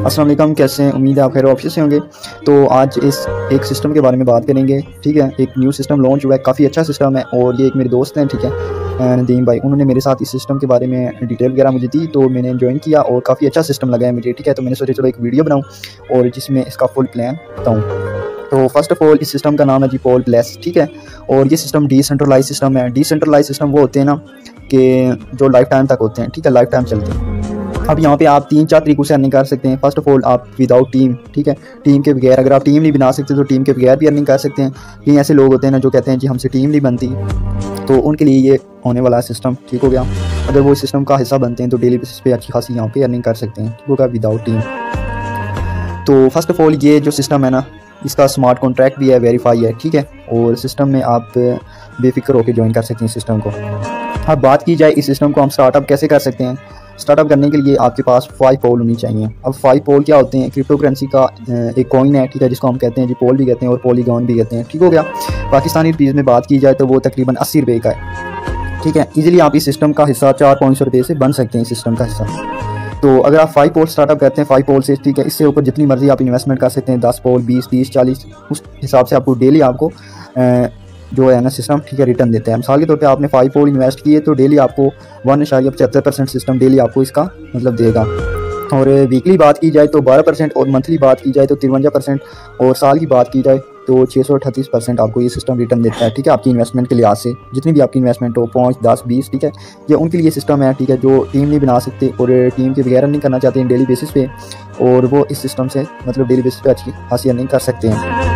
अस्सलाम वालेकुम, कैसे हैं? उम्मीद है आप खैर ऑफिस से होंगे। तो आज इस एक सिस्टम के बारे में बात करेंगे। ठीक है, एक न्यू सिस्टम लॉन्च हुआ है, काफ़ी अच्छा सिस्टम है और ये एक मेरे दोस्त हैं, ठीक है, नदीम भाई, उन्होंने मेरे साथ इस सिस्टम के बारे में डिटेल वगैरह मुझे दी, तो मैंने ज्वाइन किया और काफ़ी अच्छा सिस्टम लगा है मुझे। ठीक है, तो मैंने सोचा चलो एक वीडियो बनाऊँ और जिसमें इसका फुल प्लान बताऊँ। तो फर्स्ट ऑफ ऑल इस सिस्टम का नाम है जी पोल प्लस। ठीक है, और ये सिस्टम डिसेंट्रलाइज सिस्टम है। डिसेंट्रलाइज सिस्टम वो होते हैं ना कि जो लाइफ टाइम तक होते हैं। ठीक है, लाइफ टाइम चलते हैं। अब यहाँ पे आप 3-4 तरीक़ों से अर्निंग कर सकते हैं। फर्स्ट ऑफ ऑल आप विदाउट टीम, ठीक है, टीम के बगैर, अगर आप टीम नहीं बना सकते तो टीम के बगैर भी अर्निंग कर सकते हैं। कई ऐसे लोग होते हैं ना जो कहते हैं जी हमसे टीम नहीं बनती, तो उनके लिए ये होने वाला सिस्टम ठीक हो गया। अगर वो इस सिस्टम का हिस्सा बनते हैं तो डेली बेसिस पे अच्छी खासी यहाँ पे अर्निंग कर सकते हैं, ठीक होगा, विदाउट टीम। तो फर्स्ट ऑफ ऑल ये जो सिस्टम है ना, इसका स्मार्ट कॉन्ट्रैक्ट भी है, वेरीफाई है, ठीक है, और सिस्टम में आप बेफिक्र होकर ज्वाइन कर सकते हैं सिस्टम को। अब बात की जाए इस सिस्टम को हम स्टार्टअप कैसे कर सकते हैं। स्टार्टअप करने के लिए आपके पास 5 पोल होनी चाहिए। अब 5 पोल क्या होते हैं? क्रिप्टो करेंसी का एक कॉइन है, ठीक है, जिसको हम कहते हैं जी पोल भी कहते हैं और पॉलीगॉन भी कहते हैं, ठीक हो गया। पाकिस्तानी रुपीज़ में बात की जाए तो वो तकरीबन 80 रुपये का है, ठीक है। इजीली आप इस सिस्टम का हिस्सा 400-500 रुपये से बन सकते हैं, सिस्टम का हिस्सा। तो अगर आप 5 पोल स्टार्टअप करते हैं 5 पोल से, ठीक है, इससे ऊपर जितनी मर्जी आप इन्वेस्टमेंट कर सकते हैं, 10 पोल, 20, 30, 40, उस हिसाब से आपको डेली आपको जो है ना सिस्टम, ठीक है, रिटर्न देते हैं। मिसाल के तौर पे आपने 5 पोल इन्वेस्ट किए तो डेली आपको 1.75% सिस्टम डेली आपको इसका मतलब देगा। और वीकली बात की जाए तो 12% और मंथली बात की जाए तो 53% और साल की बात की जाए तो 638% आपको ये सिस्टम रिटर्न देता है, ठीक है, आपकी इन्वेस्टमेंट के लिहाज से। जितनी भी आपकी इन्वेस्टमेंट हो, 5, 10, 20, ठीक है, ये उनके लिए सिस्टम है, ठीक है, जो टीम नहीं बना सकते और टीम के बगैर अर्निंग करना चाहते हैं डेली बेसिस पे, और वो इस सिस्टम से मतलब डेली बेसिस पे अच्छी खासी अर्निंग कर सकते हैं।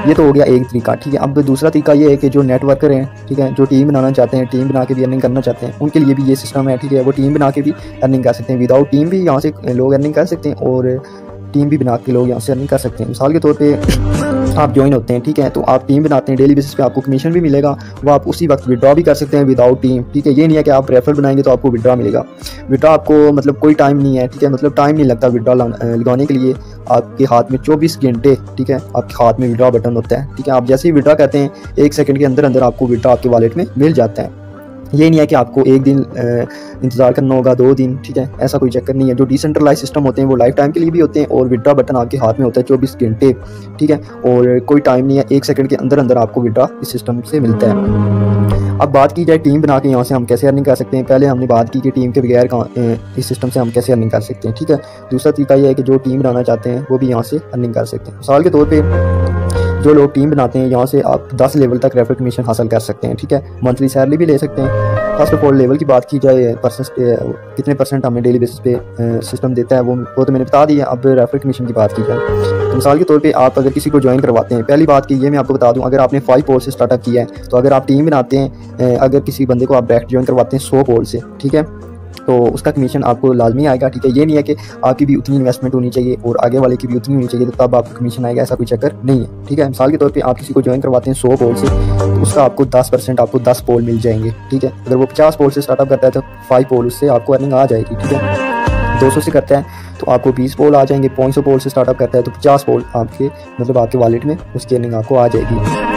ये तो हो गया एक तरीका, ठीक है। अब दूसरा तरीका ये है कि जो नेटवर्कर हैं, ठीक है, जो टीम बनाना चाहते हैं, टीम बना के भी अर्निंग करना चाहते हैं, उनके लिए भी ये सिस्टम है, ठीक है, वो टीम बना के भी अर्निंग कर सकते हैं। विदाउट टीम भी यहाँ से लोग अर्निंग कर सकते हैं और टीम भी बना के लोग यहाँ से अर्निंग कर सकते हैं। मिसाल के तौर पे आप ज्वाइन होते हैं, ठीक है, तो आप टीम बनाते हैं, डेली बेसिस पे आपको कमीशन भी मिलेगा, वो आप उसी वक्त विड्रॉ भी कर सकते हैं विदाउट टीम, ठीक है। ये नहीं है कि आप रेफर बनाएंगे तो आपको विड्रॉ मिलेगा। विड्रॉ आपको मतलब कोई टाइम नहीं है, ठीक है, मतलब टाइम नहीं लगता विड्रॉ लगाने के लिए। आपके हाथ में 24 घंटे, ठीक है, आपके हाथ में विड्रॉ बटन होता है, ठीक है, आप जैसे ही विड्रॉ करते हैं 1 सेकंड के अंदर अंदर आपको विड्रॉ आपके वॉलेट में मिल जाता है। ये नहीं है कि आपको 1 दिन इंतज़ार करना होगा, 2 दिन, ठीक है, ऐसा कोई चक्कर नहीं है। जो डिसेंट्रलाइज सिस्टम होते हैं वो लाइफ टाइम के लिए भी होते हैं और विड्रॉ बटन आपके हाथ में होता है 24 घंटे, ठीक है, और कोई टाइम नहीं है, 1 सेकंड के अंदर अंदर आपको विड्रॉ इस सिस्टम से मिलता है। अब बात की जाए टीम बना के यहाँ से हम कैसे अर्निंग कर सकते हैं। पहले हमने बात की कि टीम के बगैर इस सिस्टम से हम कैसे अर्निंग कर सकते हैं, ठीक है। दूसरा तरीका यह है कि जो टीम बनाना चाहते हैं वो भी यहाँ से अर्निंग कर सकते हैं। मिसाल के तौर पर जो लोग टीम बनाते हैं यहाँ से आप 10 लेवल तक रेफर कमीशन हासिल कर सकते हैं, ठीक है, मंथली सैलरी भी ले सकते हैं। फर्स्ट ऑफ ऑल लेवल की बात की जाए, कितने परसेंट हमें डेली बेसिस पे सिस्टम देता है वो तो मैंने बता दिया। अब रेफर कमीशन की बात की जाए तो मिसाल के तौर पे आप अगर किसी को ज्वाइन करवाते हैं, पहली बात की ये मैं आपको बता दूं, अगर आपने 5 पोल से स्टार्टअप किया है तो अगर आप टीम बनाते हैं, अगर किसी बंदे को आप डायरेक्ट ज्वाइन करवाते हैं 100 पोल से, ठीक है, तो उसका कमीशन आपको लाजमी आएगा, ठीक है। ये नहीं है कि आपकी भी उतनी इन्वेस्टमेंट होनी चाहिए और आगे वाले की भी उतनी होनी चाहिए तो तब आपको कमीशन आएगा, ऐसा कोई चक्कर नहीं है, ठीक है। मिसाल के तौर पे आप किसी को ज्वाइन करवाते हैं 100 पोल से तो उसका आपको 10% आपको 10 पोल मिल जाएंगे, ठीक है। अगर वो 50 पोल से स्टार्टअप करता है तो 5 पोल उससे आपको अर्निंग आ जाएगी, ठीक है। 200 से करता है तो आपको 20 पोल आ जाएंगे। 500 पोल से स्टार्टअप करता है तो 50 पोल आपके मतलब आपके वॉलेट में उसकी अर्निंग आपको आ जाएगी।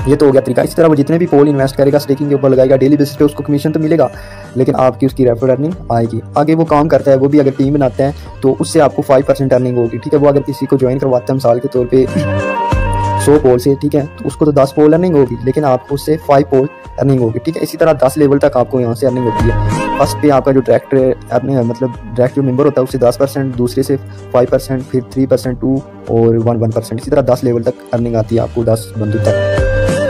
ये तो हो गया तरीका। इस तरह वो जितने भी पोल इन्वेस्ट करेगा, स्टेकिंग के ऊपर लगाएगा, डेली बेसिस पे उसको कमीशन तो मिलेगा लेकिन आपकी उसकी रेफर अर्निंग आएगी। आगे वो काम करता है, वो भी अगर टीम बनाता है तो उससे आपको 5% अर्निंग होगी, ठीक है। वो अगर किसी को ज्वाइन करवाता है मिसाल के तौर पे 100 पोल से, ठीक है, तो उसको तो 10 पोल अर्निंग होगी लेकिन आपको उससे 5 पोल अर्निंग होगी, ठीक है। इसी तरह 10 लेवल तक आपको यहाँ से अर्निंग होती है। फर्स्ट पे आपका जो डायरेक्ट अर्निंग मतलब डायरेक्ट जो मेंबर होता है उससे 10%, दूसरे से 5%, फिर 3%, 2 और 1%, इसी तरह 10 लेवल तक अर्निंग आती है आपको 10 बंदों तक,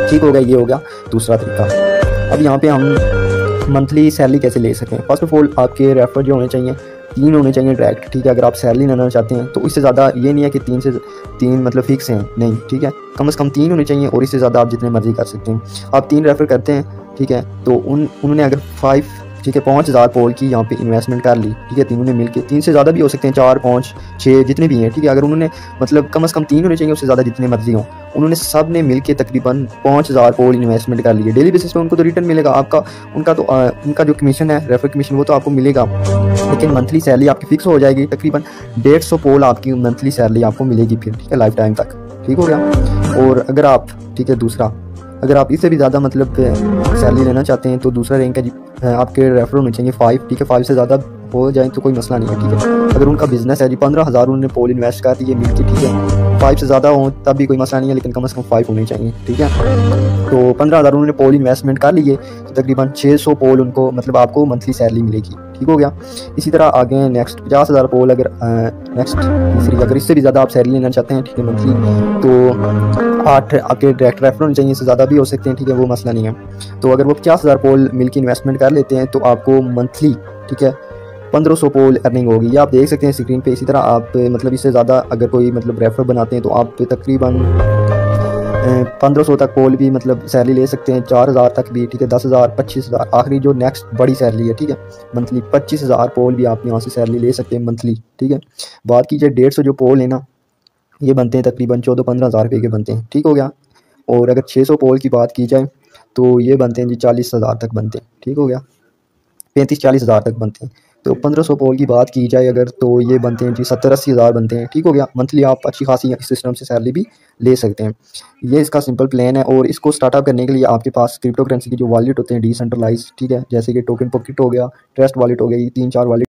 ठीक हो गया। ये हो गया दूसरा तरीका। अब यहाँ पे हम मंथली सैलरी कैसे ले सकते हैं। फर्स्ट ऑफ ऑल आपके रेफर जो होने चाहिए 3 होने चाहिए डायरेक्ट, ठीक है। अगर आप सैलरी लेना चाहते हैं तो इससे ज़्यादा ये नहीं है कि 3 से 3 मतलब फिक्स हैं, नहीं, ठीक है, कम से कम 3 होने चाहिए और इससे ज़्यादा आप जितने मर्जी कर सकते हैं। आप 3 रेफर करते हैं, ठीक है, तो उन्होंने अगर 5, ठीक है, 5000 पोल की यहाँ पे इन्वेस्टमेंट कर ली, ठीक है, तीनों ने मिलके, 3 से ज़्यादा भी हो सकते हैं, 4, 5, 6 जितने भी हैं, ठीक है। अगर उन्होंने मतलब कम से कम 3 होने चाहिए, उससे ज़्यादा जितने मर्जी हों, उन्होंने सब ने मिलके तकरीबन 5000 पोल इन्वेस्टमेंट कर लिए, डेली बेसिस पे उनको तो रिटर्न मिलेगा आपका, उनका जो कमीशन है रेफर कमीशन वो तो आपको मिलेगा, लेकिन मंथली सैलरी आपकी फिक्स हो जाएगी। तकरीबन 150 पोल आपकी मंथली सैलरी आपको मिलेगी फिर, ठीक है, लाइफ टाइम तक, ठीक हो गया। और अगर आप, ठीक है, दूसरा अगर आप इससे भी ज़्यादा मतलब सैलरी लेना चाहते हैं तो दूसरा रैंक है जी आपके रेफर होने चाहिए 5, ठीक है, 5 से ज़्यादा हो जाए तो कोई मसला नहीं है, ठीक है। अगर उनका बिजनेस है जी 15,000 उन्होंने पोल इन्वेस्ट कर दिए मिलकर, ठीक है, 5 से ज़्यादा हो तब भी कोई मसला नहीं है, लेकिन कम से कम 5 होने चाहिए, ठीक है। तो 15,000 उन्होंने पोल इन्वेस्टमेंट कर लिए तो तकरीबन 600 पोल उनको मतलब आपको मंथली सैलरी मिलेगी, ठीक हो गया। इसी तरह आगे नेक्स्ट 50,000 पोल अगर नेक्स्ट तीसरी अगर इससे भी ज़्यादा आप सैलरी लेना चाहते हैं, ठीक है, मंथली, तो 8 आपके डायरेक्ट रेफर होने चाहिए, इससे ज़्यादा भी हो सकते हैं, ठीक है, वो मसला नहीं है। तो अगर वो 50,000 पोल मिल के इन्वेस्टमेंट कर लेते हैं तो आपको मंथली, ठीक है, 1500 पोल अर्निंग होगी। ये आप देख सकते हैं स्क्रीन पे। इसी तरह आप मतलब इससे ज़्यादा अगर कोई मतलब रेफर बनाते हैं तो आप तकरीबन 1500 तक पोल भी मतलब सैलरी ले सकते हैं, 4000 तक भी, ठीक है, 10,000, 25,000, आखिरी जो नेक्स्ट बड़ी सैलरी है, ठीक है, मंथली 25,000 पोल भी आप यहाँ से सैलरी ले सकते हैं मंथली, ठीक है। बात कीजिए 150 जो पोल है ना, ये बनते हैं तकरीबन 14-15 हज़ार रुपये के बनते हैं, ठीक हो गया। और अगर 600 पोल की बात की जाए तो ये बनते हैं जी 40,000 तक बनते हैं, ठीक हो गया, 35-40 हज़ार तक बनते हैं। तो 1500 पोल की बात की जाए अगर तो ये बनते हैं जी 70-80 हज़ार बनते हैं, ठीक हो गया। मंथली आप अच्छी खासी इस सिस्टम से सैलरी भी ले सकते हैं। ये इसका सिंपल प्लान है। और इसको स्टार्टअप करने के लिए आपके पास क्रिप्टो करेंसी के जो वॉलेट होते हैं डिसेंट्रलाइज, ठीक है, जैसे कि टोकन पॉकेट हो गया, ट्रस्ट वॉलेट हो गई, 3-4 वॉलेट